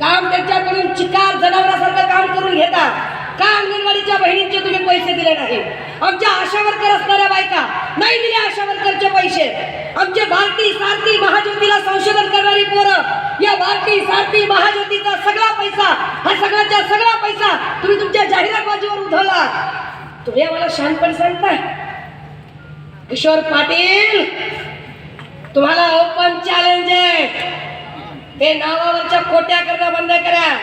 काम त्यांच्याकडून चिकार जनावरासारखं काम करून घेता का? अंगणवाडीच्या बहिणींचे तुम्ही पैसे दिले नाही? आमच्या आशा वर्कर असणाऱ्या बायका नाही दिले आशा वर्करचे पैसे. आमचे भारती सारथी महाज्योतीला संशोधन करणारी पोरं, या भारती सारथी महाज्योतीचा सगळा पैसा, हा सगळ्याचा सगळा पैसा तुम्ही तुमच्या जाहिरातबाजीवर उधळला. तुम्ही आम्हाला शहाणपण सांगताय? किशोर पाटील, तुम्हाला ओपन चॅलेंज आहे. ते नावावरच्या खोट्या करणं बंद करा.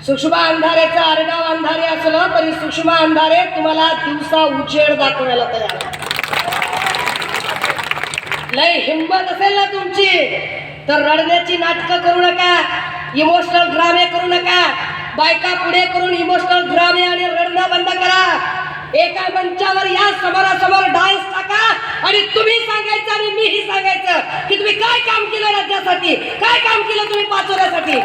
सुषमा अंधारेचा आडनाव अंधारे असलं तरी सुषमा अंधारे तुम्हाला दिवसा उजेड दाखवायला तयार. लय हिंमत असेल ना तुमची तर रडण्याची नाटकं करू नका, इमोशनल ड्रामे करू नका. बायका पुढे करून इमोशनल ड्रामे आणि रडणं बंद करा. एका मंचावर या समोरासमोर डान्स टाका आणि तुम्ही सांगायचं आणि मीही सांगायचं की तुम्ही काय काम केलं राज्यासाठी, काय काम केलं तुम्ही पाचोऱ्यासाठी,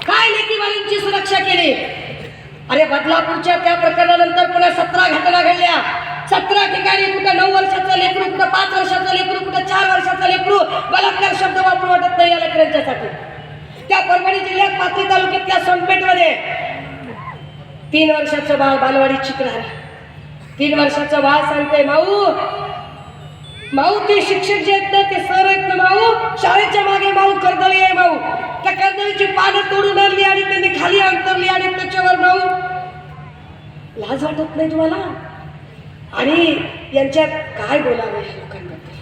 काय लेकीवालींची सुरक्षा केली. अरे बदलापूरच्या त्या प्रकरणानंतर पुन्हा 17 घटना घडल्या. 17 ठिकाणी कुठं 9 वर्षाचं लेकरू, कुठं 5 वर्षाचं लेकरू, कुठं 4 वर्षाचं लेकरू. बलात्कार शब्द वापरू वाटत नाही या लेकरांच्यासाठी. त्या परभणी जिल्ह्यात पाथरी तालुक्यातल्या सोनपेठमध्ये 3 वर्षाचं बाळ बालवाडीत शिकणार. 3 वर्षाचं बाळ सांगते, माऊ माऊ ते शिक्षक जे आहेत ना ते सर आहेत ना माऊ, शाळेच्या मागे माऊ कर्दळी आहे माऊ. त्या कर्दळीची पानं तोडून आणली आणि त्यांनी खाली अंतरली आणि त्याच्यावर माऊ. लाज वाटत नाही तुम्हाला? आणि यांच्यात काय बोलावं या लोकांबद्दल?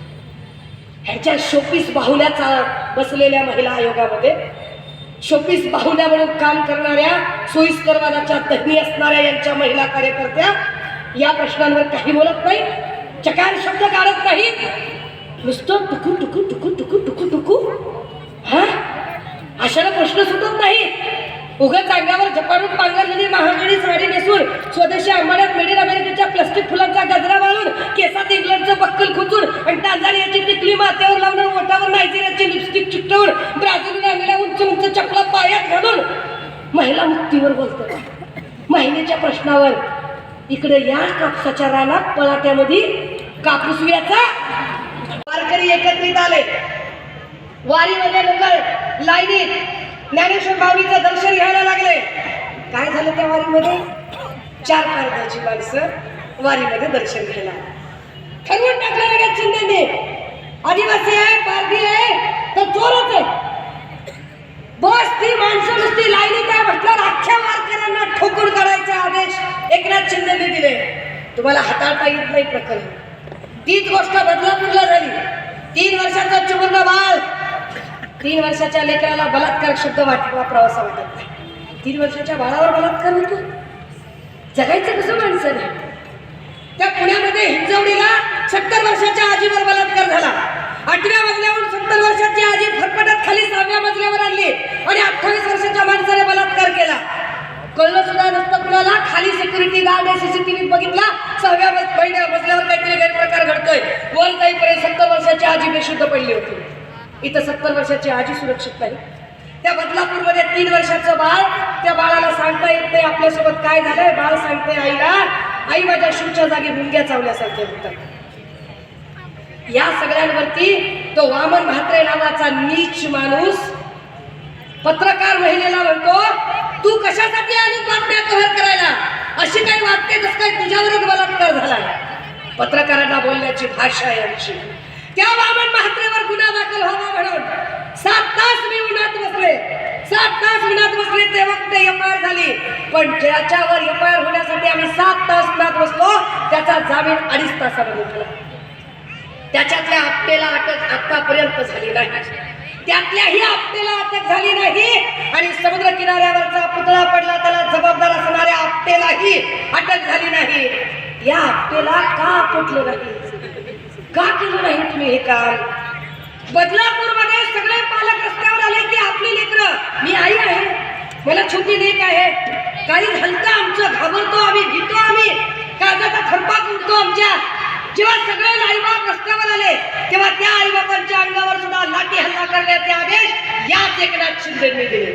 ह्यांच्या शोपीस बाहुल्याचा बसलेल्या महिला आयोगामध्ये, शोपीस बाहुल्या म्हणून काम करणाऱ्या, सोयीस्करवादाच्या धनी असणाऱ्या यांच्या महिला कार्यकर्त्या या प्रश्नांवर काही बोलत नाही, चकार शब्द काढत नाही, नुसतं टुकू टुकू टुकू टुकू टुकू टुकू. हा, अशाला प्रश्न सुटत नाही. उगाच अंगावर जपानून पांघरलेली महागडी साडी नेसून, स्वदेशी अंबाड्यात मेड इन अमेरिकेच्या प्लास्टिक फुलांचा गजरा वाळून, केसात इंग्लंडचं बक्कल खुचून आणि टांझानियाची टिकली माथ्यावर लावून, ओठावर नायजेरियाची लिपस्टिक चिकटवून, ब्राझीलहून आणलेल्या उंच उंच चपला पायात घालून महिला मुक्तीवर बोलतात, महिलेच्या प्रश्नावर. इकडे या कापसाच्या रानात पळाट्यामध्ये कापूस व्याचा वारकरी एकत्रित आले. वारीमध्ये लोक लाईनीत ज्ञानेश्वर माऊलीचं दर्शन घ्यायला लागले. काय झालं त्या वारीमध्ये? 4 कारखाची माणसं वारीमध्ये दर्शन घ्यायला ठरवून टाकलं लगेच शिंदेने. आदिवासी आहे, पारधी आहे तर चोरच आहे. बस ती माणसं नुसती लाईनीत आहे म्हटल्यावर अख्ख्या वारकऱ्यांना ठोकून काढायचे आदेश एकनाथ शिंदेने दिले. तुम्हाला हाताळता येत नाही प्रकरण. तीच गोष्ट बदलापूरला झाली. 3 वर्षाचा चिमुरडा बाळ, 3 वर्षाच्या लेकराला बलात्कार शब्द वापरावासा वाटत नाही. 3 वर्षाच्या बाळावर बलात्कार होतो. जगायचं कसं माणसाने? त्या पुण्यामध्ये हिंजवडीला 70 वर्षाच्या आजीवर बलात्कार झाला. 8व्या मजल्यावरून 70 वर्षाची आजी फरफटत खाली 6व्या मजल्यावर आणली आणि 28 वर्षाच्या माणसाने बलात्कार केला. कळलं सुद्धा नसतं कुणाला. खाली सिक्युरिटी गार्ड आहे, सीसीटीव्हीत बघितला 6व्या मजल्यावर काहीतरी गैरप्रकार घडतोय. वर जाईपर्यंत 70 वर्षाची आजी बेशुद्ध पडली होती. इथं 70 वर्षाची आजी सुरक्षित नाही. त्या बदलापूरमध्ये 3 वर्षाचं बाळ, त्या बाळाला सांगता येत नाही आपल्यासोबत काय झालंय. बाळ सांगते आईला, आई माझ्या शूच्या जागी मुंग्या चावल्यासारखे होतात. या सगळ्यांवरती तो वामन म्हात्रे नावाचा नीच माणूस पत्रकार महिलेला म्हणतो, तू कशासाठी आली बातम्या कव्हर करायला? अशी काही वाटते जसं काय तुझ्यावरच बलात्कार झाला. पत्रकारांना बोलण्याची भाषा आहे आमची. त्या वामन म्हात्रेवर गुन्हा दाखल व्हावा म्हणून 7 तास मी उन्हात बसले. 7 तास उन्हात बसले तेव्हा कुठे एफआयआर झाली. पण ज्याच्यावर एफआयआर होण्यासाठी आम्ही 7 तास उन्हात बसलो त्याचा जामीन 2.5 तासामध्ये झाला. त्याच्यातल्या आपटेला अटक आतापर्यंत झाली नाही. त्यातल्याही आपटेला अटक झाली नाही आणि समुद्र किनाऱ्यावरचा पुतळा पडला त्याला जबाबदार असणाऱ्या आपटेलाही अटक झाली नाही. या आपटेला का आपटलं नाही? का केलं नाही तुम्ही हे काम? बदलापूरमध्ये सगळे पालक रस्त्यावर आले की आपली लेकरं, मी आई आहे, मला छोटी लेक आहे, काही झालं आमचं घाबरतो आम्ही, भीतो आम्ही, काळजाचा थरपाक उडतो आमच्या. जेव्हा सगळे आईबाप रस्त्यावर आले तेव्हा त्या आईबापांच्या अंगावर सुद्धा लाठी हल्ला करण्याचे आदेश याच एकनाथ शिंदेंनी दिले.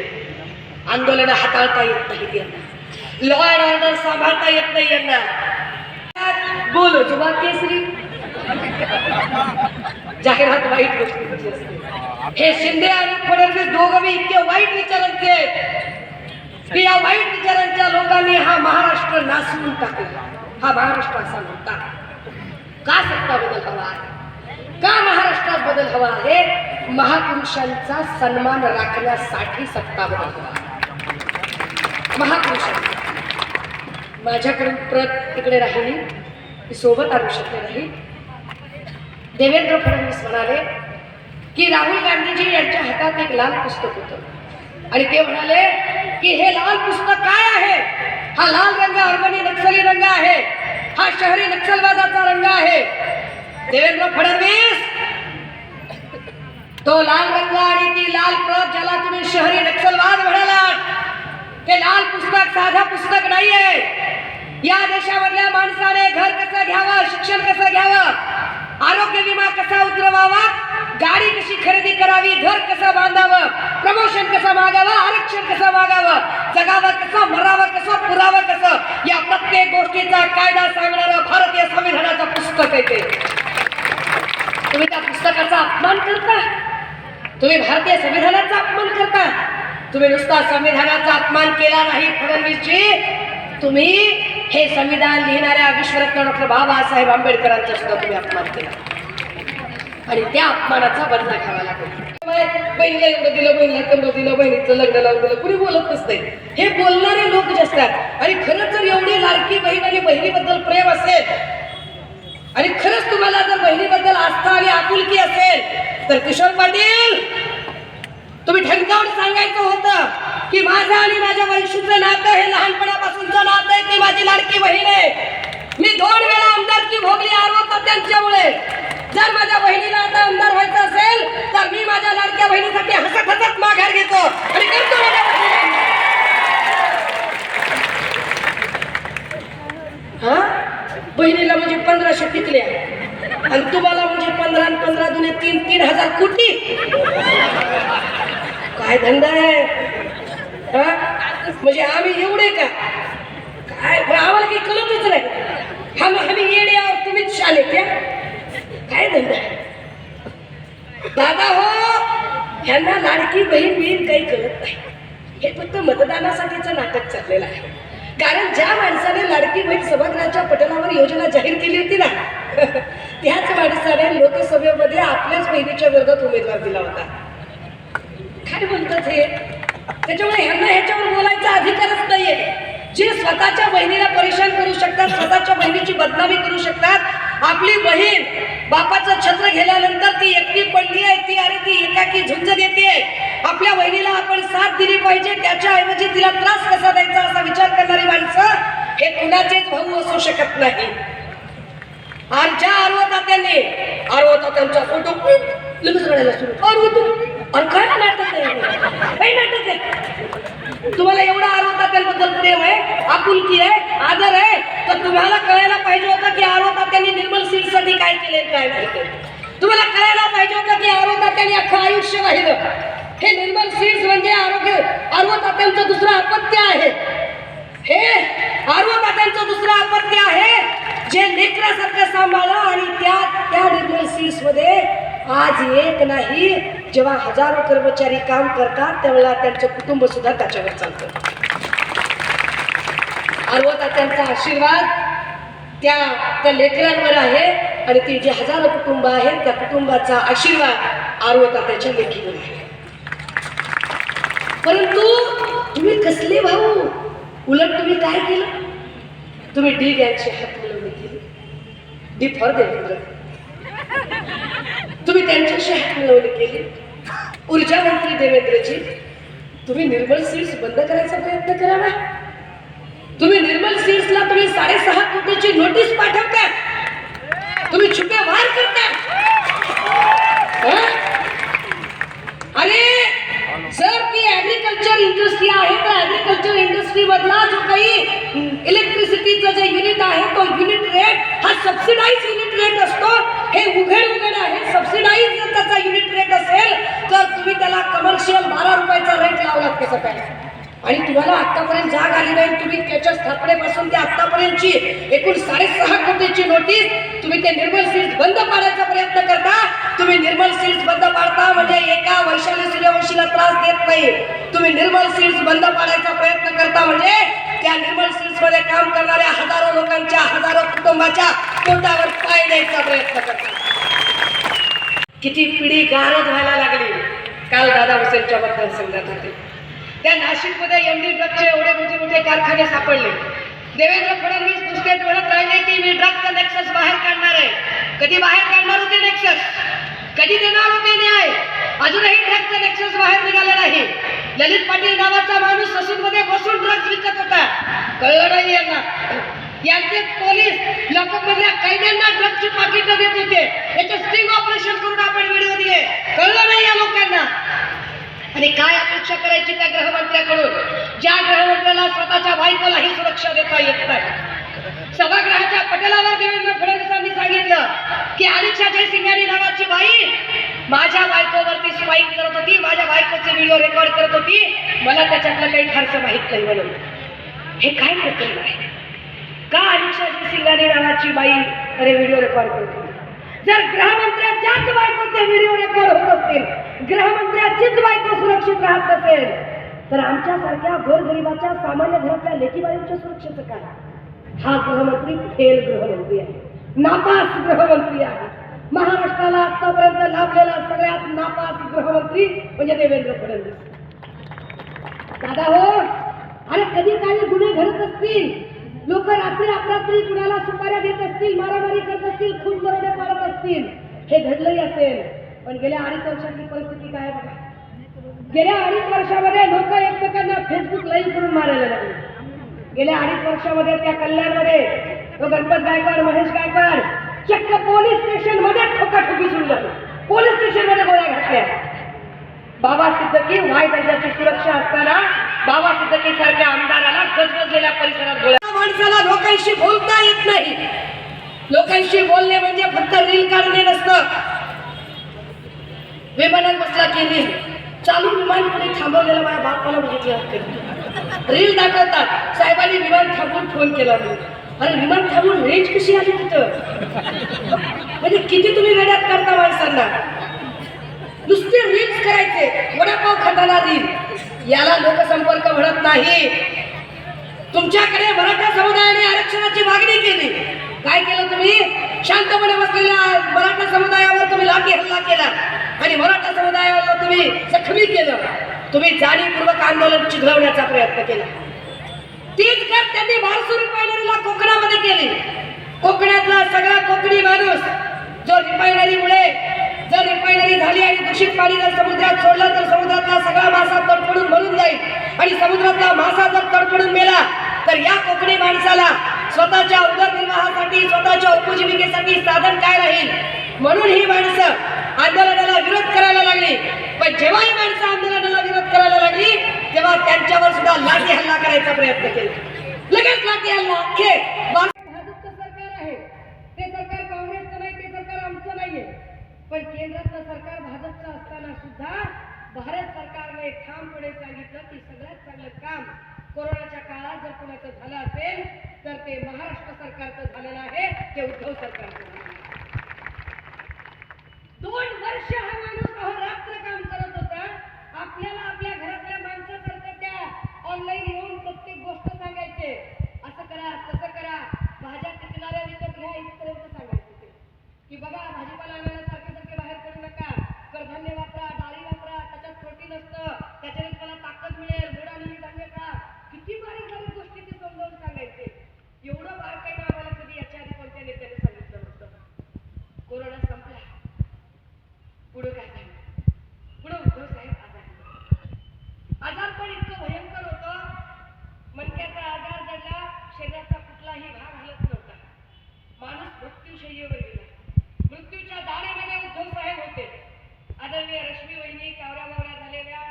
आंदोलन हाताळता येत नाही यांना, लॉ अँड ऑर्डर सांभाळता येत नाही यांना. बोलो जुबा केसरी जाहिरात वाईट गोष्टी असते. हे शिंदे आणि फडणवीस दोघं इतके वाईट विचार महाराष्ट्र नासवून टाकला. हा महाराष्ट्र असा नव्हता. का सत्ता बदल हवा आहे? का महाराष्ट्रात बदल हवा आहे? महापुरुषांचा सन्मान राखण्यासाठी सत्ता बदल हवा आहे. महापुरुषांचा माझ्याकडून प्रत तिकडे राहिली, ती सोबत आणू शकले नाही. देवेंद्र फडणवीस म्हणाले की राहुल गांधीजी यांच्या हातात एक लाल पुस्तक होतं आणि ते म्हणाले की हे लाल पुस्तक काय आहे? हा लाल रंग अरबनी नक्सली रंग आहे, हा शहरी नक्षलवादाचा रंग आहे. देवेंद्र फडणवीस, तो लाल रंग आणि ती लाल प्रत ज्याला तुम्ही शहरी नक्षलवाद म्हणालात, ते लाल पुस्तक साधा पुस्तक नाहीये. या देशामधल्या माणसाने घर कसं घ्यावं, शिक्षण कसं घ्यावं, आरोग्य विमा कसा उतरवावा, गाडी कशी खरेदी करावी, घर कसं बांधावं, प्रमोशन कसं मागावं, आरक्षण कसं मागावं, जगावं कसं, मरावं कसं, पुरावं कसं, या प्रत्येक गोष्टीचा कायदा सांगणारं भारतीय संविधानाचं पुस्तक आहे ते. तुम्ही त्या पुस्तकाचा अपमान करता, तुम्ही भारतीय संविधानाचा अपमान करता. तुम्ही नुसता संविधानाचा अपमान केला नाही फडणवीसजी, तुम्ही हे संविधान लिहिणाऱ्या विश्वरत्न डॉक्टर बाबासाहेब आंबेडकरांचा सुद्धा तुम्ही अपमान केला आणि त्या अपमानाचा बदला घ्यावा लागेल. बहिणीला एवढं दिलं, बहिणीला तेवढं दिलं, बहिणीचं लग्न लावून दिलं, कुणी बोलत नसते. हे बोलणारे लोक जे असतात. आणि खरंच जर एवढी लाडकी बहीण आणि बहिणीबद्दल प्रेम असेल आणि खरंच तुम्हाला जर बहिणीबद्दल आस्था आणि आपुलकी असेल तर किशोर पाटील, तुम्ही ठणकावून सांगायचं होतं की माझं आणि माझ्या वैशीचं नातं हे लहानपणापासूनचं नातं आहे. ती माझी लाडकी बहीण आहे. मी 2 वेळा आमदारकी भोगली आरोप त्यांच्यामुळे. जर माझ्या बहिणीला आता आमदार व्हायचं असेल तर मी माझ्या लाडक्या बहिणीसाठी हसत हसत माघार घेतो आणि करतो माझ्या बहिणीला म्हणजे 1500 टिकल्या आणि तुम्हाला म्हणजे 15 आणि 15 दुने 3,000 कोटी. काय धंदा आहे? म्हणजे आम्ही एवढे का काय? आम्हाला काही कळतच नाही. आम्ही येडे आहोत, तुम्हीच शाले क्या? काय धंदा आहे दादा? हो, ह्यांना लाडकी बहीण बिहीण काही कळत नाही. हे फक्त मतदानासाठीचं नाटक चाललेलं आहे. कारण ज्या माणसाने लाडकी बहीण सभागृहाच्या पटलावर योजना जाहीर केली होती ना, त्याच माणसाने लोकसभेमध्ये आपल्याच बहिणीच्या विरोधात उमेदवार दिला होता. काय बोलतात हे? त्याच्यामुळे ह्यांना ह्याच्यावर बोलायचा अधिकारच नाहीये. जे स्वतःच्या बहिणीला परेशान करू शकतात, स्वतःच्या बहिणीची बदनामी करू शकतात. आपली बहीण बापाचं छत्र गेल्यानंतर ती एकटी पडली आहे, ती अरे ती एकाकी झुंज देते. आपल्या बहिणीला आपण साथ दिली पाहिजे, त्याच्याऐवजी तिला त्रास कसा द्यायचा असा विचार करणारी माणसं हे कुणाचेच भाऊ असू शकत नाही. आणि ज्या आरवतात्यांचा फोटो लगेच रडायला सुरू. और काय नाटक आहे? काही नाटक आहे? तुम्हाला एवढा आरवतात्यांबद्दल प्रेम आहे, आपुलकी आहे, आदर आहे, तर तुम्हाला कळायला पाहिजे होतं की आरवतात्यांनी निर्मल सीटसाठी काय केले, काय नाही केले. तुम्हाला कळायला पाहिजे होतं की आरवतात्यांनी अख्खं आयुष्य राहिलं. हे निर्मल सीट्स म्हणजे आरवतात्यांचं दुसरं अपत्य आहे. हे आरवतात्यांचं दुसरं अपत्य आहे जे लेकरासारखं सांभाळलं. आणि त्या निर्मल सीट्स मध्ये आज एक नाही, जेव्हा हजारो कर्मचारी काम करतात त्यावेळेला त्यांचं कुटुंब सुद्धा त्याच्यावर चालतं. आरवतात्यांचा आशीर्वाद त्या लेकरांवर आहे आणि ती जे हजारो कुटुंब आहेत त्या कुटुंबाचा आशीर्वाद आरवतात्याच्या लेकीवर आहे. परंतु तुम्ही कसले भाऊ? उलट तुम्ही काय केलं? तुम्ही डी गँगची हात मिळवणी केली. D for Devendra. तुम्ही त्यांच्याशी हात मिळवणी केली. ऊर्जा मंत्री देवेंद्रजी, तुम्ही निर्मल सीट्स बंद करायचा प्रयत्न करावा. तुम्ही निर्मल सीट्सला तुम्ही 6.5 कोटीची नोटीस पाठवता. तुम्ही छुपे वार करता. अरे सर, ती ऍग्रिकल्चर इंडस्ट्री आहे तर ऍग्रिकल्चर इंडस्ट्री मधला जो काही इलेक्ट्रिसिटीचा जे युनिट आहे तो युनिट रेट हा सबसिडाइज युनिट रेट असतो. हे उघड आहे. सबसिडाइज जर त्याचा युनिट रेट असेल तर तुम्ही त्याला कमर्शियल 12 रुपयाचा रेट लावलात कसं काय? आणि तुम्हाला आतापर्यंत जाग आली नाही. तुम्ही त्याच्या स्थापनेपासून ते आतापर्यंतची एकूण 6.5 कोटीची नोटीस तुम्ही ते निर्मल सीट्स बंद पाडायचा प्रयत्न करता. तुम्ही निर्मल सीट्स बंद पाडता म्हणजे एका वैशाली सूर्यवंशीला त्रास देत नाही. तुम्ही तुम्ही निर्मल सीड्स बंद पाडायचा प्रयत्न करता म्हणजे त्या निर्मल सीड्स मध्ये काम करणाऱ्या हजारो लोकांच्या हजारो कुटुंबाच्या पोटावर पाय द्यायचा प्रयत्न करता. किती पिढी गारद व्हायला लागली. काल दादा हुसेनच्या मतदारसंघात होते. त्या नाशिकमध्ये एमडी ड्रगचे एवढे मोठे मोठे कारखाने सापडले. देवेंद्र फडणवीस नुसतेच म्हणत राहिले की मी ड्रगचं नेक्सस बाहेर काढणार आहे. कधी बाहेर काढणार होते नेक्सस? कधी देणार होते न्याय? अजूनही ड्रगचं नेक्सस बाहेर निघालं नाही. ललित पाटील नावाचा माणूस ससूनमध्ये बसून ड्रग्ज विकत होता. कळलं नाही यांना. यांचे पोलीस लॉकअपमधल्या कैद्यांना ड्रगची पाकिटं देत होते. याचं स्टिंग ऑपरेशन करून आपण व्हिडिओ दिले. कळलं नाही या लोकांना. आणि काय अपेक्षा करायची त्या गृहमंत्र्याकडून, ज्या गृहमंत्र्याला स्वतःच्या बायकोलाही सुरक्षा देता येत नाही. सभागृहाच्या पटलावर देवेंद्र फडणवीसांनी सांगितलं की अलिक्षा जयसिंगानी नावाची बाई माझ्या बायकोवरती स्पाईक करत होती, माझ्या बायकोचे व्हिडिओ रेकॉर्ड करत होती, मला त्याच्यातलं काही फारसं माहित नाही म्हणून. हे काय प्रकरण आहे? का अलिक्षा जयसिंगानी नावाची बाई अरे व्हिडिओ रेकॉर्ड करत होती? जर गृहमंत्र्याच्याच बायकोचे व्हिडिओ रेकॉर्ड होत असतील, गृहमंत्र्याचीच बायको सुरक्षित राहत नसेल, तर आमच्यासारख्या गोरगरिबाच्या सामान्य घरातल्या लेकीबाईंच्या सुरक्षेचं काय? हा गृहमंत्री फेल गृहमंत्री आहे, नापास गृहमंत्री आहे. महाराष्ट्राला आतापर्यंत लाभलेला सगळ्यात नापास गृहमंत्री म्हणजे देवेंद्र फडणवीस. दादा हो, अरे कधी काही गुन्हे घडत असतील, लोक रात्री अपरात्री कुणाला सुपाऱ्या देत असतील, मारामारी करत असतील, खून दरोडे पाडत असतील, हे घडलंही असेल. पण गेल्या 2.5 वर्षाची परिस्थिती काय बघा. गेल्या 2.5 वर्षामध्ये लोक एकमेकांना फेसबुक लाईव्ह करून मारायला लागले. गेल्या 2.5 वर्षामध्ये त्या कल्याणमध्ये तो गणपत गायकवाड, महेश गायकवाड चक्क पोलीस स्टेशन मध्ये ठोकाठोकी सुरू झाली. पोलीस स्टेशन मध्ये गोळ्या घातल्या. बाबा सिद्दकी वाय दर्जाची सुरक्षा असताना बाबा सिद्दकी सारख्या आमदाराला गजबजलेल्या परिसरात गोळ्या. माणसाला लोकांशी बोलता येत नाही. लोकांशी बोलणे म्हणजे फक्त रील काढणे नसतं. विमानात बसला की रील, चालू विमान कोणी थांबवलेलं माझ्या बापाला बघितलं. रील दाखवतात, साहेबांनी विमान थांबवून फोन केला. अरे विमान थांबवून रेंज कशी आली तिथं? म्हणजे किती तुम्ही वेड्यात करता माणसांना. नुसते रील्स करायचे, वडापाव खाताना रील, याला लोकसंपर्क म्हणत नाही. तुमच्याकडे मराठा समुदायाने आरक्षणाची मागणी केली, काय केलं तुम्ही? शांतपणे बसलेल्या मराठा समुदायावर तुम्ही लाठी हल्ला केला आणि मराठा समुदायावर तुम्ही जखमी केलं. तुम्ही जाणीवपूर्वक आंदोलन चिघळवण्याचा प्रयत्न केला. तीच गत त्यांनी बारसू रिफायनरीला कोकणामध्ये केली. कोकणातला सगळा कोकणी माणूस जो रिफायनरीमुळे जर रिफायनरी झाली आणि दूषित पाणी जर समुद्रात सोडलं तर समुद्रातला सगळा मासा तडफडून मरून जाईल. आणि समुद्रातला मासा जर तडफडून मेला तर या कोकणी माणसाला स्वतःच्या उदरनिर्वाहासाठी, स्वतःच्या उपजीविकेसाठी साधन काय राहील? म्हणून ही माणसं आंदोलनाला विरोध करायला लागली. पण जेव्हा ही माणसं आंदोलनाला विरोध करायला लागली तेव्हा त्यांच्यावर सुद्धा लाठी हल्ला करायचा प्रयत्न केला. लगेच लाठी हल्ला. अख्खे भाजपचं सरकार आहे, ते सरकार काँग्रेसचं नाही, ते सरकार आमचं नाहीये. पण केंद्रातलं सरकार भाजपचं असताना सुद्धा भारत सरकारने ठामपणे सांगितलं की सगळ्यात चांगलं काम कोरोनाच्या काळात जर कोणाचं झालं असेल तर ते महाराष्ट्र सरकारचं झालेलं आहे, ते उद्धव सरकारचं. 2 वर्ष हा माणूस अहोरात्र काम करत होता. आपल्याला आपल्या घरातल्या माणसासारखं त्या ऑनलाईन येऊन प्रत्येक गोष्ट सांगायचे, असं करा, तसं करा, भाज्या टिकणाऱ्या विकत घ्या, इथपर्यंत सांगायचे ते की बघा भाजीपाला आणायला सारखे सारखे बाहेर पडू नका, कडधान्य वापरा, डाळी वापरा, त्याच्यात प्रोटीन असतं, त्याच्याने तुम्हाला ताकद मिळेल, गोड आणि धान्य खा. किती बारीक बारीक गोष्टी ते समजावून सांगायचे. एवढं बारकाईनं आम्हाला कधी याच्या आधी कोणत्या नेत्याने सांगितलं नव्हतं. कोरोना संपला, पुढे काय झालं? पुढे उद्धव साहेब आजार पण इतकं भयंकर होतं, मणक्याचा आजार जडला, शरीराचा कुठलाही भाग हलत नव्हता, माणूस मृत्यूशय्येवर गेला. मृत्यूच्या दारामध्ये उद्धव साहेब होते. आदरणीय रश्मी वहिनी कावऱ्या झालेल्या,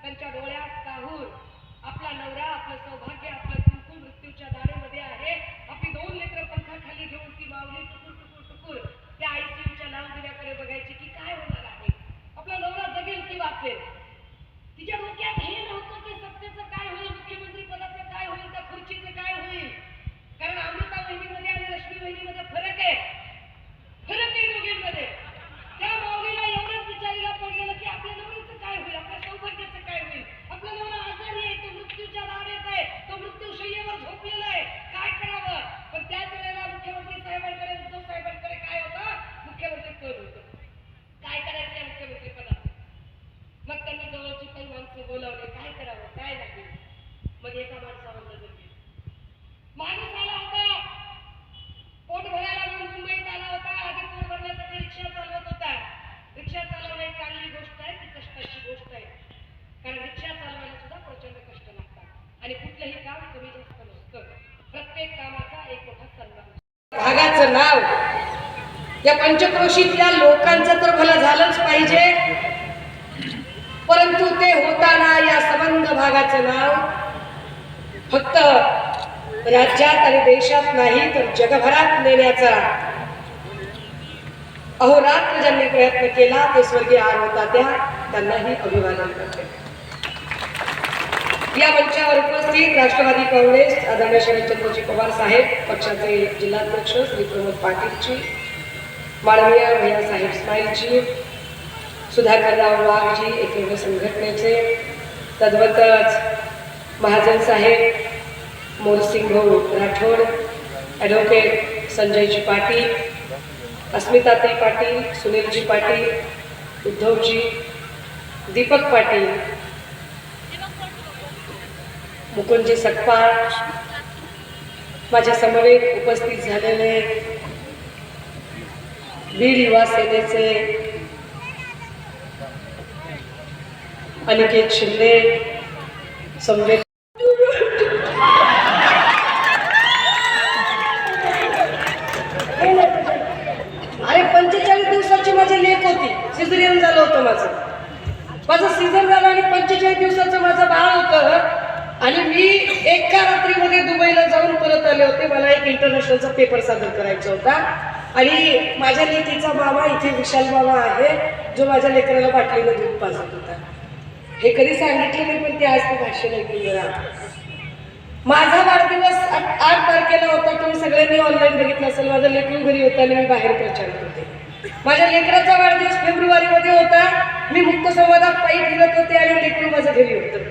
त्यांच्या डोळ्यात काहूर, आपला नवरा, आपलं सौभाग्य, आपलं कुंकू मृत्यूच्या दारेमध्ये आहे. आपली 2 लेकरं पंखाखाली घेऊन ती माऊली टुकूर टुकूर टुकूर त्या आयसीयूच्या नावदिव्याकडे बघायची की काय होणार आहे, आपला नवरा जगेल की वाचेल. तिच्या डोक्यात हे नव्हतं की सत्तेचं काय होईल, मुख्यमंत्री पदाचं काय होईल, त्या खुर्चीचं काय होईल. कारण अमृता वहिनीमध्ये आणि रश्मी वहिनीमध्ये फरक आहे दोघींमध्ये. त्या माऊलीला एवढंच विचारीला पडलेलं की आपल्या नवरीचं काय होईल, आपल्या सौभाग्याचं काय होईल, आपला नवरा भागाचं नाव या पंचक्रोशीतल्या लोकांचं तर भलं झालंच पाहिजे, परंतु ते होताना या संबंध भागाचं नाव फक्त राज्यात आणि देशात नाही तर जगभरात नेण्याचा अहोरात्र ज्यांनी प्रयत्न केला ते स्वर्गीय आरोतात्या, त्यांनाही अभिवादन करते. या मंचावर उपस्थित राष्ट्रवादी काँग्रेस आदरणीय शरदचंद्रजी पवार साहेब, पक्षाचे जिल्हाध्यक्ष श्री प्रमोद पाटीलजी, माननीय भैयासाहेब स्माईलजी, सुधाकरराव वाघजी एकमेव संघटनेचे, तद्वतच महाजन साहेब, मोरसिंग भाऊ राठोड, ॲडव्होकेट संजयजी पाटील, अस्मिताताई पाटील, सुनीलजी पाटील, उद्धवजी, दीपक पाटील, मुकुंदजी सकपाळ, माझ्या समवेत उपस्थित झालेले वीर युवा सेनेचे अनिकेत शिंदे, संवेद अरे 45 दिवसाची माझी लेक होती, सिझरियन झालं होतं माझं सीझन झालं आणि 45 दिवसाचं माझं बाळ होतं आणि मी एका रात्रीमध्ये दुबईला जाऊन परत आले होते. मला एक इंटरनॅशनलचा पेपर सादर करायचा होता आणि माझ्या लेकीचा मामा इथे विशाल मामा आहे, जो माझ्या लेकराला बाटलीनं दूध पाजत होता. हे कधी सांगितलं नाही, पण ते आज ते भाषण ऐकून माझा वाढदिवस 8 तारखेला होता. तुम्ही सगळ्यांनी ऑनलाईन बघितलं असेल. माझं लेकरू घरी होतं आणि मी बाहेर प्रचार करते. माझ्या लेकराचा वाढदिवस फेब्रुवारीमध्ये होता. मी मुक्त संवादात पायी फिरत होते आणि लेकरू माझं घरी होतं.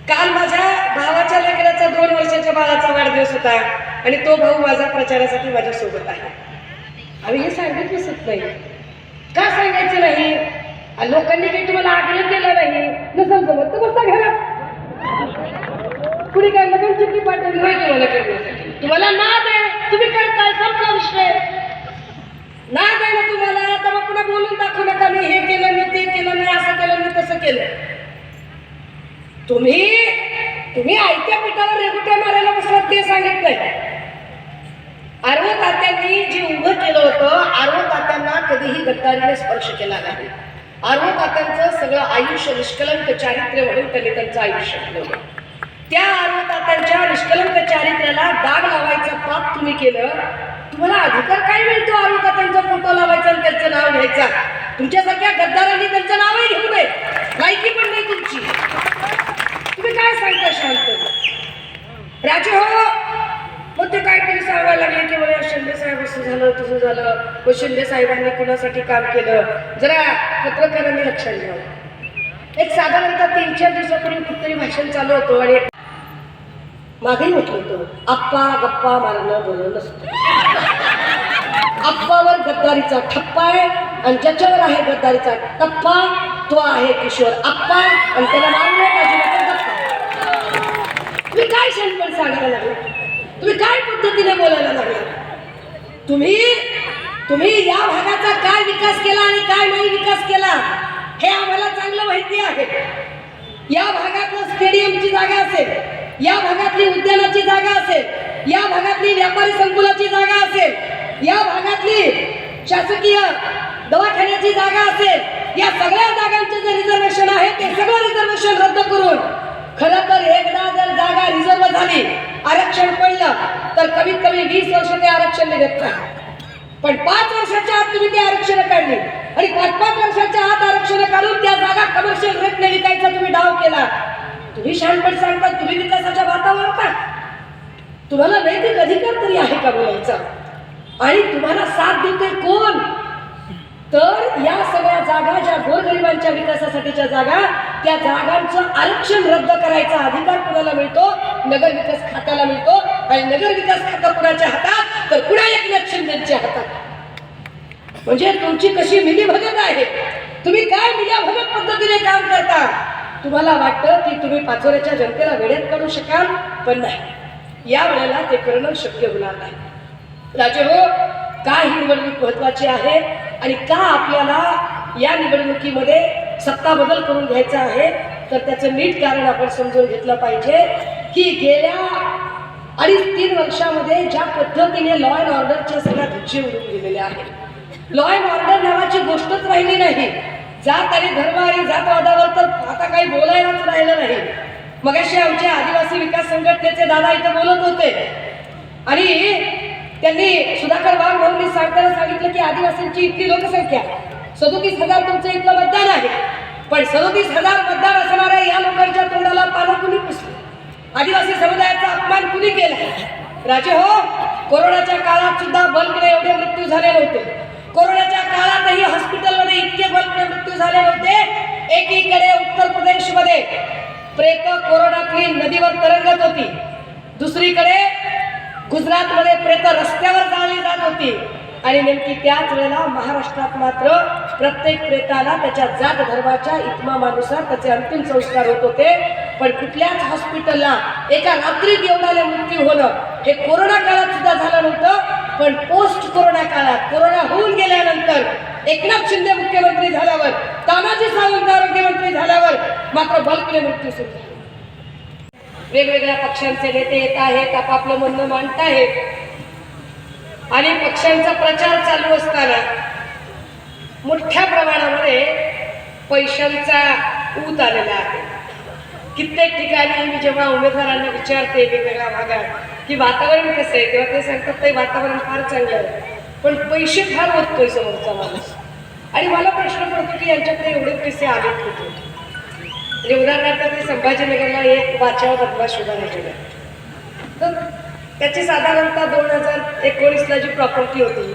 काल माझ्या भावाच्या लेकराचा 2 वर्षाच्या बाळाचा वाढदिवस होता आणि तो भाऊ माझा प्रचारासाठी माझ्यासोबत आहे. आम्ही हे सांगत बसत नाही. का सांगायचं नाही? लोकांनी काही तुम्हाला आग्रह केला नाही, नसेल जमत तर बसा घरात. कुणी काय लगन चिठ्ठी पाठवली होय तुम्हाला करण्यासाठी? तुम्हाला नाद आहे, तुम्ही करताय, संपला विषय. नाद आहे ना तुम्हाला, तर मग पुन्हा बोलून दाखवू नका मी हे केलं, मी ते केलं, मी असं केलं, मी तसं केलं. तुम्ही आयत्या पिठावर रेगुट्या मारायला बसलात ते सांगितलंय. आरव तात्यांनी जे उभं केलं होतं, आरव तात्यांना कधीही गद्दारीने स्पर्श केला नाही. आरव तात्यांचं सगळं आयुष्य निष्कलंक चारित्र्य म्हणून त्यांनी त्यांचं आयुष्य ठेवलं. त्या आरव तात्यांच्या निष्कलंक चारित्र्याला डाग लावायचं पाप तुम्ही केलं. तुम्हाला अधिकार काय मिळतो आरव तात्यांचा फोटो लावायचा आणि त्यांचं नाव घ्यायचा? तुमच्यासारख्या गद्दारांनी त्यांचं नावही घेऊ नये, लायकी पण नाही तुमची. तुम्ही काय सांगता शांत राजे हो? मग ते काहीतरी सांगायला लागले की मला शिंदे साहेब असं झालं तसं झालं, व शिंदे साहेबांनी कुणासाठी काम केलं. जरा पत्रकारांनी लक्षात घ्यावं. एक साधारणतः 3-4 दिवसापूर्वी कुठतरी भाषण चालू होतं आणि मागेही म्हटलं होतं, आप्पा गप्पा मारणं बरं नसतं. आप्पावर गद्दारीचा ठप्पा आहे आणि ज्याच्यावर आहे गद्दारीचा टप्पा तो आहे किशोर आप्पा, आणि त्याला मारून बाजूला गप्पा. तुम्ही काय शहाणपण सांगायला लागला? तुम्ही काय पद्धतीने बोलायला लागला? तुम्ही या भागाचा काय विकास केला आणि काय नाही विकास केला हे आम्हाला चांगलं माहिती आहे. या भागातलं स्टेडियमची जागा असेल, या भागातली उद्यानाची जागा असेल, या भागातली व्यापारी संकुलाची जागा असेल, या भागातली शासकीय दवाखान्याची जागा असेल, या सगळ्या जागांचे जे रिझर्वेशन आहे ते सगळं रिझर्वेशन रद्द करून, खरं तर एकदा जर जागा रिझर्व झाली, आरक्षण पडलं, तर कमीत कमी 20 वर्ष ते आरक्षण निघत नाही. पण 5 वर्षाच्या आत तुम्ही ते आरक्षण काढली आणि 5-5 वर्षाच्या आत आरक्षण काढून त्या जागा कमर्शियल रेटने विकायचा तुम्ही डाव केला. तुम्ही शहाणपण सांगता, तुम्ही विकासाच्या वातावरणात तुम्हाला नैतिक अधिकार तरी आहे का बोलायचा? आणि तुम्हाला साथ देते कोण? तर या सगळ्या जागा ज्या गोरगरिबांच्या विकासासाठीच्या जागा, त्या जागांचं आरक्षण रद्द करायचा अधिकार कुणाला मिळतो? नगर विकास खात्याला मिळतो. आणि नगर विकास खातं कुणाच्या हातात? तर पुन्हा एकनाथ शिंदेच्या हातात. म्हणजे तुमची कशी मिलीभगत आहे, तुम्ही काय मिलीभगत पद्धतीने काम करता. तुम्हाला वाटतं की तुम्ही पाचोऱ्याच्या जनतेला वेळेत काढू शकाल, पण नाही, या वेळेला ते करणं शक्य होणार नाही. राजे हो, का ही निवडणूक महत्वाची आहे आणि का आपल्याला या निवडणुकीमध्ये सत्ता बदल करून घ्यायचा आहे, तर त्याचं नीट कारण आपण समजून घेतलं पाहिजे की गेल्या 2.5-3 वर्षामध्ये ज्या पद्धतीने लॉ अँड ऑर्डरच्या सगळ्या धज्जे उडून गेलेले आहेत, लॉ अँड ऑर्डर नावाची गोष्टच राहिली नाही. जात आणि धर्म आणि जातवादावर तर आता काही बोलायलाच राहिलं नाही. मगाशी आमचे आदिवासी विकास संघटनेचे दादा इथे बोलत होते आणि त्यांनी सुधाकर वाघ भाऊंनी सांगताना सांगितलं की आदिवासींची इतकी लोकसंख्या 37,000 तुमचं इथलं मतदान आहे, पण 37,000 मतदान असणाऱ्या या लोकांच्या तोंडाला पानं कुणी पुसलं? आदिवासी समुदायाचा अपमान कुणी केला? राजे हो, कोरोनाच्या काळात सुद्धा बल्कने एवढे मृत्यू झाले नव्हते. कोरोनाच्या काळातही हॉस्पिटलमध्ये इतके बल्कने मृत्यू झाले नव्हते. एकीकडे उत्तर प्रदेशमध्ये प्रेत कोरोनातली नदीवर तरंगत होती, दुसरीकडे गुजरातमध्ये प्रेत रस्त्यावर जाळली जात होती आणि नेमकी त्याच वेळेला महाराष्ट्रात मात्र प्रत्येक प्रेताला त्याच्या जात धर्माच्या इतमामानुसार त्याचे अंतिम संस्कार होत होते. पण कुठल्याच हॉस्पिटलला एका रात्रीत एवढाले मृत्यू होणं हे कोरोना काळात सुद्धा झालं नव्हतं. पण पोस्ट कोरोना काळात, कोरोना होऊन गेल्यानंतर, एकनाथ शिंदे मुख्यमंत्री झाल्यावर, तानाजी सावंत आरोग्यमंत्री झाल्यावर मात्र बल्कने मृत्यू सुरू झाले. वेगवेगळ्या पक्षांचे नेते येत आहेत, आपापलं म्हणणं मांडत आहेत आणि पक्षांचा प्रचार चालू असताना मोठ्या प्रमाणामध्ये पैशांचा ऊत आलेला आहे. कित्येक ठिकाणी मी जेव्हा उमेदवारांना विचारते वेगवेगळ्या भागात की वातावरण कसं आहे, तेव्हा ते सांगतात ते वातावरण फार चांगलं आहे, पण पैसे फार होतोय समोरचा माणूस. आणि मला प्रश्न पडतो की यांच्याकडे एवढे पैसे आलेत कुठे? म्हणजे उदाहरणार्थ ते संभाजीनगरला एक वाचाव बदमाश उभा राहिलेला, तर त्याची साधारणतः 2019ला जी प्रॉपर्टी होती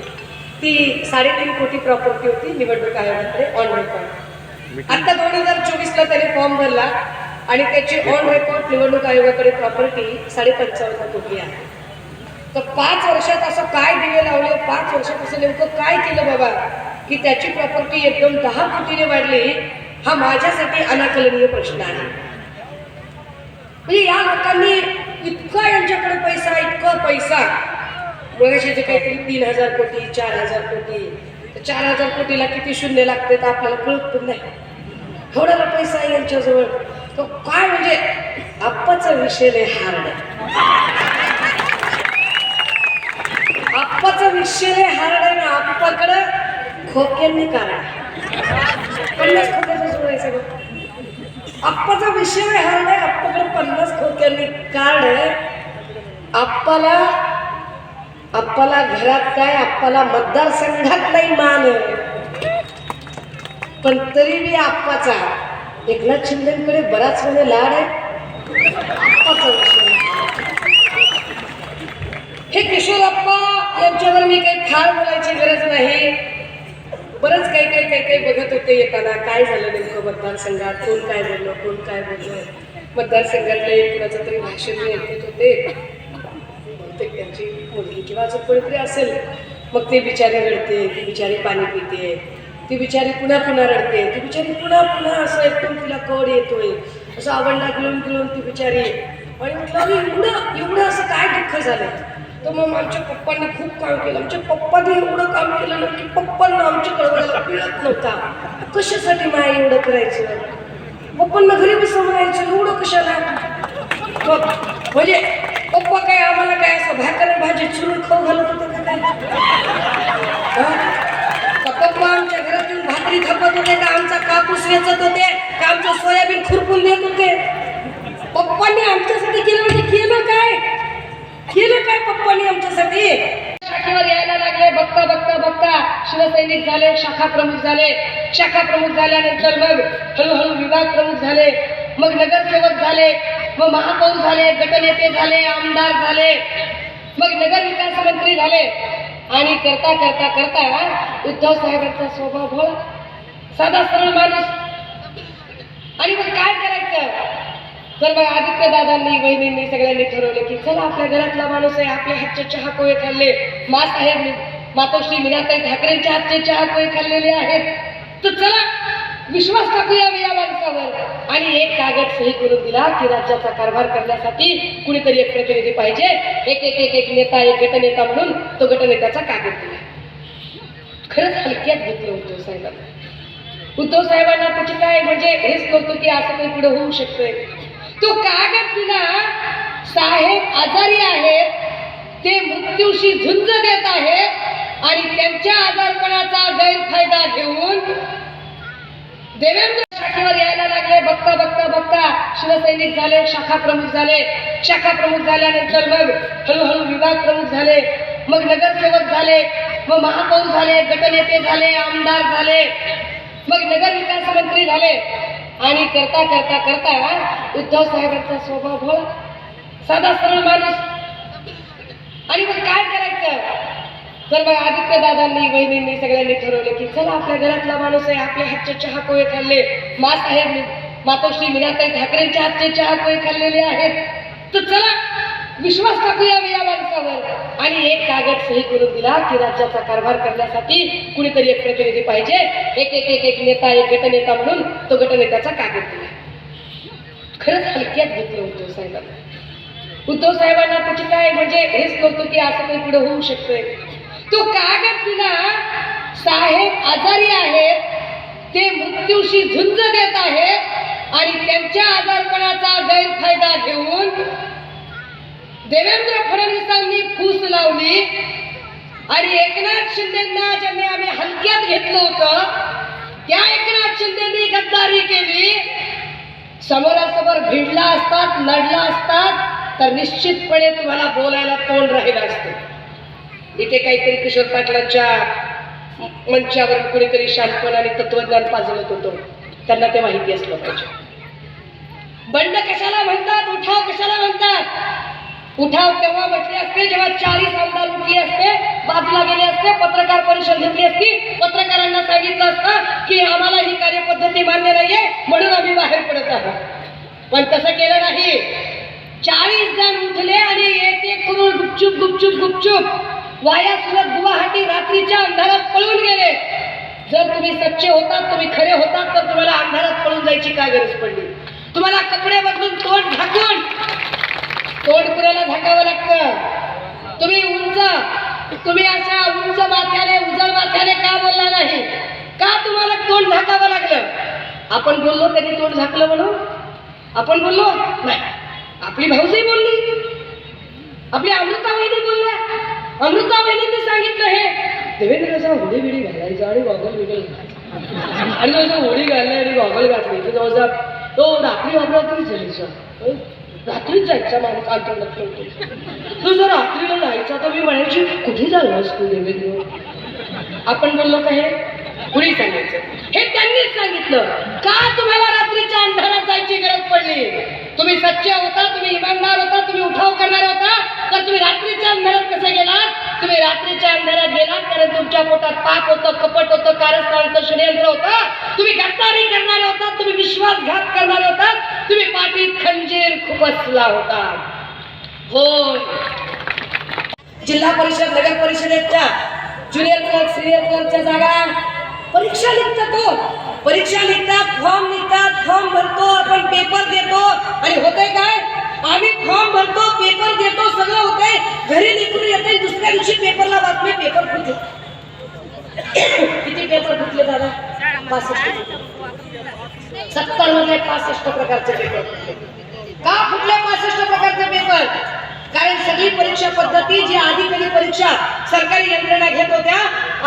ती 3.5 कोटी प्रॉपर्टी होती निवडणूक आयोगाकडे ऑन रेकॉर्ड. आता 2024ला त्याने फॉर्म भरला आणि त्याची ऑन रेकॉर्ड निवडणूक आयोगाकडे प्रॉपर्टी 55.5 कोटी आहे. तर 5 वर्षात असं काय दिवे लावले, 5 वर्षात असं नेमकं काय केलं बाबा की त्याची प्रॉपर्टी एकदम 10 कोटीने वाढली? हा माझ्यासाठी अनाकलनीय प्रश्न आहे. म्हणजे या लोकांनी इतका यांच्याकडे पैसा, इतका पैसा, मगाशी जे काहीतरी 3,000 कोटी 4,000 कोटी, तर 4,000 कोटीला किती शून्य लागते तर आपल्याला कळत पण नाही. थोडाला पैसा आहे यांच्याजवळ. तो काय म्हणजे आप्पाचा विषय लय हार्ड आहे. आप्पाचा विषय लय हार्ड आहे ना. आप्पाकडं खोक्यांनी काढा 50 खोक्याचं जोडायचं बघ. आप्पाचा विषय हार्ड आहे. आप्पाकडे 50 खोक्यांनी कार्ड आहे. आप्पाला घरात काय, आप्पाला मतदारसंघात नाही मान आहे, पण तरी बी आप्पाचा एकनाथ शिंदेकडे बराच वेळ लाड आहे. आप्पाचा विषय हे किशोर आप्पा यांच्यावर मी काही फार बोलायची गरज नाही. बरंच काही बघत होते येताना काय झालं नेमकं मतदारसंघात, कोण काय बोललं. मतदारसंघातले कुणाचं तरी भाषण ऐकत होते, ते त्यांची मुलगी किंवा असं कोणीतरी असेल, मग ते बिचारी रडते, ती बिचारी पाणी पिते, ती बिचारी पुन्हा रडते, ती बिचारी पुन्हा असं एकदम तिला कळ येतोय, असं आवडला गिळून ती बिचारी. आणि म्हटलं एवढं असं काय दुःख झालं? तर मग आमच्या पप्पांनी खूप काम केलं, आमच्या पप्पांनी एवढं काम केलं ना की पप्पांना आमच्या कळवायला मिळत नव्हता. कशासाठी माय एवढं करायचं? पप्पांना घरी बसं म्हणायचं एवढं कशाला? म्हणजे पप्पा काय आम्हाला काय असं भाकर भाजी चुरून खाऊ घालत होतं का काय? पप्पा आमच्या घरात येऊन भाकरी खपत होते का? आमचा कापूस वेचत होते का? आमचं सोयाबीन खुरपून देत होते? पप्पांनी आमच्यासाठी केलं म्हणजे केलं काय पप्पांनी आमच्यासाठी? शाखेवर यायला लागले. बघता शिवसैनिक झाले, शाखा प्रमुख झाल्यानंतर मग हळूहळू विभाग प्रमुख झाले, मग नगरसेवक झाले, मग महापौर झाले, गटनेते झाले, आमदार झाले, मग नगर विकास मंत्री झाले. आणि करता उद्धव साहेबांचा स्वभाव भोळा, साधा सरळ माणूस. आणि मग काय करायचं? तर मग आदित्य दादांनी, वहिनींनी, सगळ्यांनी ठरवलं की चला आपल्या घरातला माणूस आहे, आपल्या हातचे चहा पोहे खाल्ले, मातोश्री मीनाताई ठाकरेंच्या हातचे चहा पोहे खाल्लेले आहेत, तर चला विश्वास टाकूया या माणसावर. आणि एक कागद सही करून दिला की राज्याचा कारभार करण्यासाठी कुणीतरी एक प्रतिनिधी पाहिजे. एक नेता, एक गटनेता म्हणून तो गटनेत्याचा कागद दिला. खरंच हलक्यात घेतलं उद्धव साहेबांना त्याची काय म्हणजे हेच नव्हतं की असं काही पुढे होऊ शकतंय. तो कागद दिला साहेब आजारी आहेत, ते मृत्यूशी झुंज देत आहेत आणि त्यांच्या आजारपणाचा गैरफायदा घेऊन देवेंद्र शाखेवर यायला लागले. बघता बघता बघता शिवसैनिक झाले, शाखा प्रमुख झाले. शाखा प्रमुख झाल्यानंतर मग हळूहळू विभाग प्रमुख झाले, मग नगरसेवक झाले, मग महापौर झाले, गटनेते झाले, आमदार झाले, मग नगर विकास मंत्री झाले. आणि करता करता करता उद्धव साहेबांचा स्वभाव भोळा, साधा सरळ माणूस. आणि मग काय करायचं, तर मग आदित्य दादांनी, बहिणींनी, सगळ्यांनी ठरवलं की चला आपल्या घरातला माणूस आहे, आपल्या हातचे चहा पोहे खाल्ले, मासाहेब मातोश्री मीनाताई ठाकरेंच्या हातचे चहा पोहे खाल्लेले आहेत, तर चला विश्वास टाकूया या माणसावर. आणि एक कागद सही करून दिला की राज्याचा कारभार करण्यासाठी कुणीतरी एक प्रतिनिधी पाहिजे. एक एक एक एक नेता, एक गटनेता म्हणून तो गटनेत्याचा कागद दिला. खरंच हलक्यात घेतलं उद्धव साहेबांना. उद्धव साहेबांना त्याची काय म्हणजे हेच नव्हतं की असं काही पुढे होऊ शकतंय. तो कागद दिला, साहेब आजारी आहेत, ते मृत्यूशी झुंज देत आहेत आणि त्यांच्या आजारपणाचा गैरफायदा घेऊन देवेंद्र फडणवीसांनी फूस लावली. आणि एकनाथ शिंदेंना ज्यांनी आम्ही हलक्यात घेतलं होतं त्या एकनाथ शिंदेंनी गद्दारी केली. समोरासमोर भिडला असतात, लढला असतात तर निश्चितपणे तुम्हाला बोलायला तोंड राहिलं असतं. इथे काहीतरी किशोर पाटलांच्या मंचावर कुणीतरी शांतपण आणि तत्वज्ञान पाजवत होतं, त्यांना ते माहिती असलं पाहिजे. बंड कशाला म्हणतात, उठाव कशाला म्हणतात. उठाव तेव्हा म्हटले असते जेव्हा 40 आमदार उठले असते, बाजूला गेले असते, पत्रकार परिषद घेतली असती, पत्रकारांना सांगितलं असतं की आम्हाला ही कार्यपद्धती मान्य नाहीये म्हणून आम्ही बाहेर पडत आहोत. पण तसं केलं नाही. 40 जण उठले आणि एक एक करून गुपचूप गुपचूप गुपचूप वाया सुरत गुवाहाटी रात्रीच्या अंधारात पळून गेले. जर तुम्ही सच्चे होतात, तुम्ही खरे होतात तर तुम्हाला अंधारात पळून जायची काय गरज पडली. तुम्हाला कपडे बदलून तोंड झाकून, तोंड कुणाला झाकावं लागतं. तुम्ही अशा उंच माथ्याने, उजळ माथ्याने का बोलला नाही, का तुम्हाला तोंड झाकावं लागलं. आपण बोललो त्यांनी तोंड झाकलं म्हणून आपण बोललो नाही. आपली भाऊजी बोलली, आपली अमृताबाईंनी बोलल्या, अमृताबाईंनी सांगितलं हे देवेंद्रचा होडी बिडी घालायचा आणि गॉगल बिगल घालायचा आणि जसं होडी घालली आणि गॉगल घातली तर जवळचा तो रात्री वापरातून जायचा, रात्रीच जायचा माणूस अंतर्गत नव्हतो. तो जर रात्रीला जायचा तर मी म्हणायची कुठे झालास तू देवेंद्र. आपण बोललो का हे कुणी सांगायचं, हे त्यांनीच सांगितलं. का तुम्हाला रात्रीच्या अंधारात जायची गरज पडली. तुम्ही सच्चे होता, तुम्ही इमानदार होता, तुम्ही उठाव करणार होता तर तुम्ही रात्रीच्या अंधारात कसे गेलात. तुम्ही रात्रीच्या अंधारात गेलात कारण तुमच्या पोटात पाप होतं, कपट होतं, कारस्थानाचं षडयंत्र होतं. तुम्ही गद्दारी करणारे होतात, तुम्ही विश्वासघात करणारे होतात, तुम्ही पाठीत खंजीर खुपसला होता. हो, जिल्हा परिषद, नगर परिषदेच्या ज्युनियर क्लर्क, सिनियर क्लर्कच्या जागा परीक्षा लिखतात. परीक्षा लिखतात, फॉर्म लिखतात, फॉर्म भरतो, आपण पेपर देतो आणि होतंय काय, आम्ही फॉर्म भरतो, पेपर देतो, सगळं होतंय, घरी निघून येते. दुसऱ्या दिवशी पेपरला बातमी, पेपर फुटले. किती पेपर फुटले दादा? 65. 70 मध्ये 65 प्रकारचे पेपर फुटले. का फुटले 65 प्रकारचे पेपर? कारण सगळी परीक्षा पद्धती जी आधी कधी परीक्षा सरकारी यंत्रणा घेत होत्या,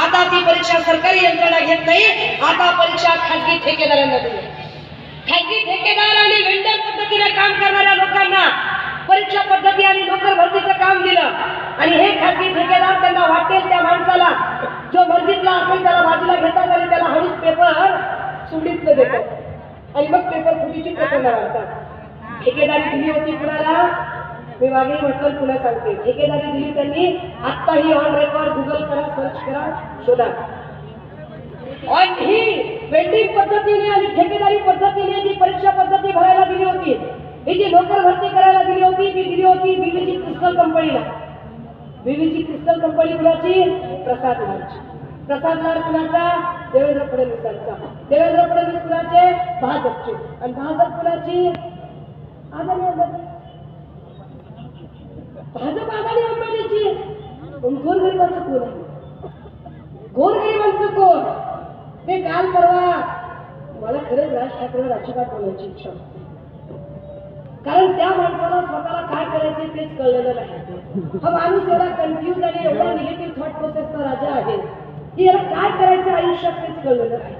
आता ती परीक्षा सरकारी यंत्रणा घेत नाही. आता परीक्षा खाजगी ठेकेदारांना दिली. खाजगी ठेकेदार आणि वेंडर पद्धतीने काम करणाऱ्या लोकांना परीक्षा पद्धती आणि नोकर भरतीचं काम दिलं. आणि हे खाजगी ठेकेदार त्यांना वाटेल त्या माणसाला जो मर्जीतला असेल त्याला बाजूला घेतात आणि त्याला हळूच पेपर सुडीतलं देतात आणि मग पेपर फुटीची प्रकरणं वाढतात. ठेकेदारी दिली होती कुणाला, मी मागे म्हटलं पुन्हा सांगते. ठेकेदारी दिली त्यांनी, आत्ताही ऑन रेकॉर्ड गुगल करा, सर्च करा, शोधा. आणि ही वेंडिंग पद्धतीने आणि ठेकेदारी पद्धतीने जी परीक्षा पद्धती भरायला दिली होती, ही जी नोकर भरती करायला दिली होती, ती दिली होती बीव्हीजी क्रिस्टल कंपनीला. बीव्हीजी क्रिस्टल कंपनी कुणाची? प्रसाद लाडची. प्रसाद लाड कुणाचा? देवेंद्र फडणवीसांचा. देवेंद्र फडणवीस कुणाचे? भाजपचे. आणि भाजप कुणाची? आदानी अंबानी. भाजप आदानी अंबानीची. पण गोरगरिबांचं कोण आहे? गोरगरिबांचं कोण? ते काल परवा मला खरंच राज ठाकरेंवर अजिबात बोलायची इच्छा होती. कारण त्या माणसाला स्वतःला काय करायचे तेच कळलेलं नाही. हा माणूस एवढा कन्फ्यूज आणि एवढा निगेटिव्ह थॉट प्रोसेसचा राजा आहे की याला काय करायचं आयुष्यात तेच कळलेलं नाही.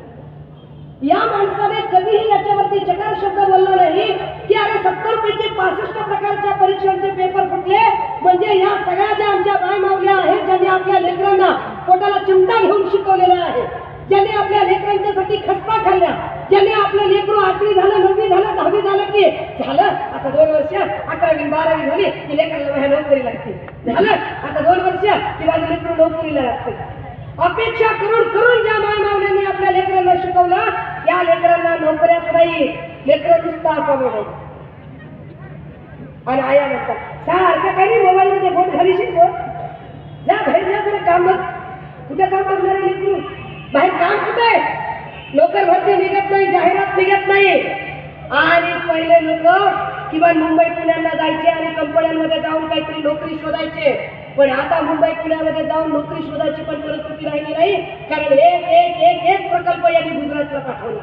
या माणसाने कधीही याच्यावरती चकार शब्द बोलला नाही की अरे 70 पैकी 65 प्रकारच्या परीक्षांचे पेपर फुटले, म्हणजे या सगळ्या ज्या आमच्या बाय मावल्या आहेत ज्यांनी आपल्या लेकरांना पोटाला चिमटा घेऊन शिकवलेलं आहे, ज्यांनी आपल्या लेकरांच्यासाठी खस्ता खाल्ल्या, ज्यांनी आपलं लेकरू 8वी झालं 9वी झालं 10वी झालं की झालं आता 2 वर्ष 11वी 12वी झाली की लेकराला माझ्या नोकरी लागते, झालं आता 2 वर्ष की माझं लेकरू नोकरीला लागते. अपेक्षा करून करून ज्या माय मावल्यांनी आपल्या लेकरांना शिकवलं त्या लेकरांना नोकऱ्याच नाही, लेकरं नुसतं असावं. आणि आया म्हणतात सारखं काही मोबाईल मध्ये फोन घाली शिकव, जा बाहेर जा जरा काम बघ. कुठं काम बघणार आहे लेकरू? बाहेर काम कुठे आहे? नोकर भरती निघत नाही, जाहिरात निघत नाही. आणि पहिले लोक किंवा मुंबई पुण्याला जायचे आणि कंपन्यांमध्ये जाऊन काहीतरी नोकरी शोधायचे, पण आता मुंबई पुण्यामध्ये जाऊन नोकरी शोधायची पण परिस्थिती राहिली नाही, कारण एक एक एक एक प्रकल्प यांनी गुजरातला पाठवला.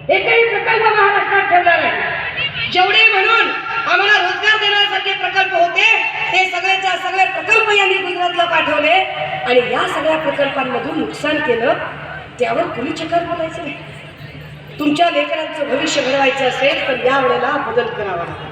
एकही प्रकल्प महाराष्ट्रात ठेवला नाही. जेवढे म्हणून आम्हाला रोजगार देण्यासाठी प्रकल्प होते ते सगळेच्या सगळे प्रकल्प यांनी गुजरातला पाठवले आणि या सगळ्या प्रकल्पांमधून नुकसान केलं. त्यावर कुणी चकार बोलायचं नाही. तुमच्या लेकरांचं भविष्य घडवायचं असेल तर या वेळेला बदल करावा लागेल.